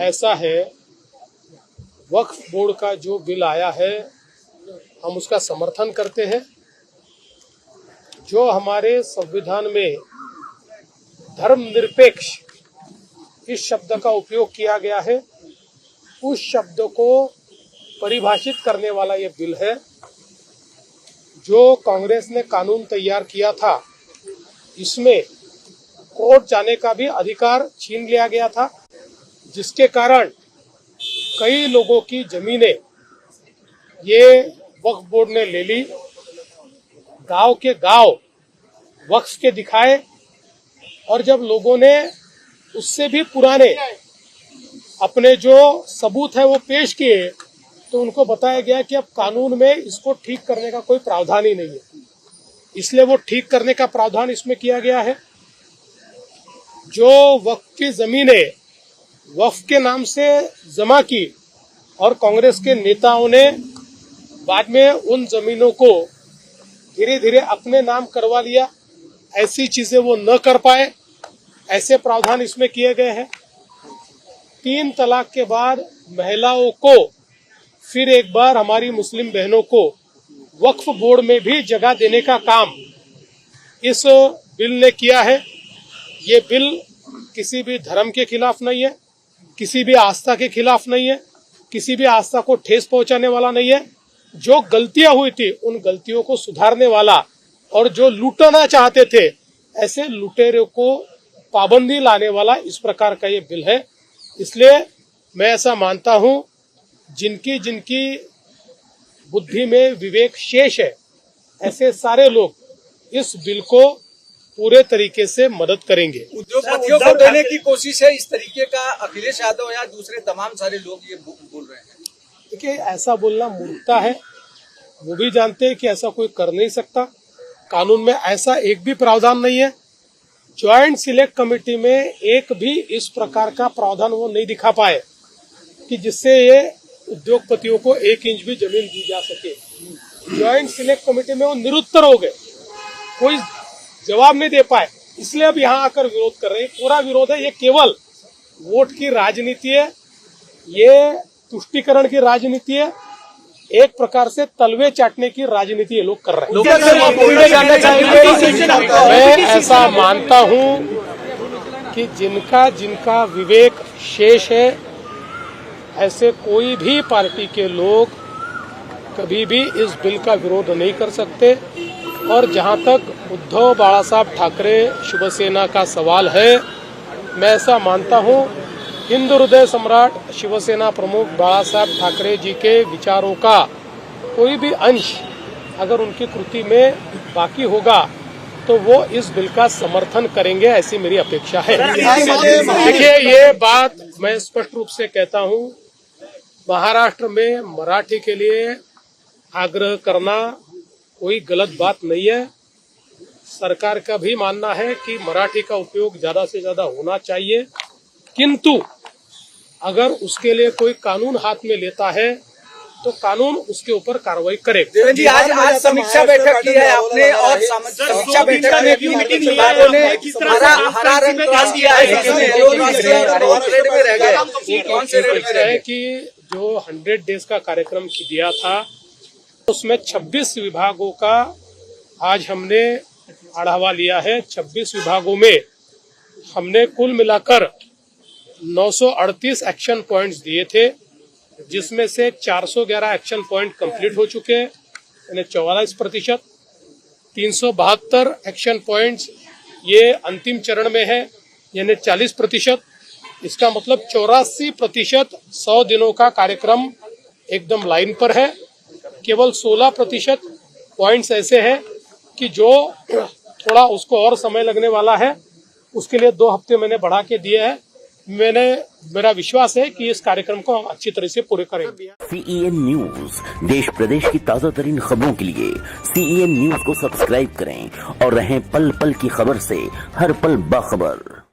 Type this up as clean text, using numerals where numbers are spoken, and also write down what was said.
ऐसा है, वक्फ बोर्ड का जो बिल आया है हम उसका समर्थन करते हैं। जो हमारे संविधान में धर्मनिरपेक्ष इस शब्द का उपयोग किया गया है, उस शब्द को परिभाषित करने वाला ये बिल है। जो कांग्रेस ने कानून तैयार किया था, इसमें कोर्ट जाने का भी अधिकार छीन लिया गया था, जिसके कारण कई लोगों की जमीनें ये वक्फ बोर्ड ने ले ली। गांव के गांव वक्फ के दिखाए, और जब लोगों ने उससे भी पुराने अपने जो सबूत है वो पेश किए, तो उनको बताया गया कि अब कानून में इसको ठीक करने का कोई प्रावधान ही नहीं है। इसलिए वो ठीक करने का प्रावधान इसमें किया गया है। जो वक्फ की जमीनें वक्फ के नाम से जमा की और कांग्रेस के नेताओं ने बाद में उन जमीनों को धीरे धीरे अपने नाम करवा लिया, ऐसी चीजें वो न कर पाए, ऐसे प्रावधान इसमें किए गए हैं। 3 तलाक के बाद महिलाओं को फिर एक बार हमारी मुस्लिम बहनों को वक्फ बोर्ड में भी जगह देने का काम इस बिल ने किया है। ये बिल किसी भी धर्म के खिलाफ नहीं है, किसी भी आस्था के खिलाफ नहीं है, किसी भी आस्था को ठेस पहुंचाने वाला नहीं है। जो गलतियां हुई थी उन गलतियों को सुधारने वाला, और जो लूटना चाहते थे ऐसे लुटेरों को पाबंदी लाने वाला इस प्रकार का ये बिल है। इसलिए मैं ऐसा मानता हूं, जिनकी जिनकी बुद्धि में विवेक शेष है, ऐसे सारे लोग इस बिल को पूरे तरीके से मदद करेंगे। उद्योगपतियों को देने की कोशिश है इस तरीके का अखिलेश यादव या दूसरे तमाम सारे लोग ये बोल रहे हैं। देखिए, ऐसा बोलना मूर्खता है। वो भी जानते हैं कि ऐसा कोई कर नहीं सकता। कानून में ऐसा एक भी प्रावधान नहीं है। ज्वाइंट सिलेक्ट कमेटी में एक भी इस प्रकार का प्रावधान वो नहीं दिखा पाए कि जिससे ये उद्योगपतियों को 1 इंच भी जमीन दी जा सके। ज्वाइंट सिलेक्ट कमेटी में वो निरुत्तर हो गए, कोई जवाब नहीं दे पाए, इसलिए अब यहाँ आकर विरोध कर रहे हैं। पूरा विरोध है, ये केवल वोट की राजनीति है, ये तुष्टीकरण की राजनीति है, एक प्रकार से तलवे चाटने की राजनीति ये लोग कर रहे हैं। मैं ऐसा मानता हूं कि जिनका जिनका विवेक शेष है, ऐसे कोई भी पार्टी के लोग कभी भी इस बिल का विरोध नहीं कर सकते। और जहां तक उद्धव बाला साहब ठाकरे शिवसेना का सवाल है, मैं ऐसा मानता हूं, हिंदू हृदय सम्राट शिवसेना प्रमुख बाला साहब ठाकरे जी के विचारों का कोई भी अंश अगर उनकी कृति में बाकी होगा तो वो इस बिल का समर्थन करेंगे, ऐसी मेरी अपेक्षा है। देखिए, ये बात मैं स्पष्ट रूप से कहता हूं, महाराष्ट्र में मराठी के लिए आग्रह करना कोई गलत बात नहीं है। सरकार का भी मानना है कि मराठी का उपयोग ज्यादा से ज्यादा होना चाहिए, किंतु अगर उसके लिए कोई कानून हाथ में लेता है तो कानून उसके ऊपर कार्रवाई करे। देवेंद्र जी, आज समीक्षा बैठक की है आपने, और समीक्षा बैठक में भी विभागों ने हरा रंग पास किया है, कि जो 100 डेज का कार्यक्रम दिया था उसमें 26 विभागों का आज हमने आढ़ावा लिया है। 26 विभागों में हमने कुल मिलाकर 938 एक्शन पॉइंट्स दिए थे, जिसमें से 411 एक्शन पॉइंट कंप्लीट हो चुके हैं, यानी 44%। 372 एक्शन पॉइंट्स ये अंतिम चरण में है, यानी 40%। इसका मतलब 84% 100 दिनों का कार्यक्रम एकदम लाइन पर है। केवल 16% पॉइंट्स ऐसे हैं कि जो थोड़ा उसको और समय लगने वाला है, उसके लिए 2 हफ्ते मैंने बढ़ा के दिए हैं। मेरा विश्वास है कि इस कार्यक्रम को हम अच्छी तरह से पूरे करेंगे। CEN न्यूज, देश प्रदेश की ताजा तरीन खबरों के लिए CEN न्यूज को सब्सक्राइब करें और रहें पल पल की खबर से हर पल बाखबर।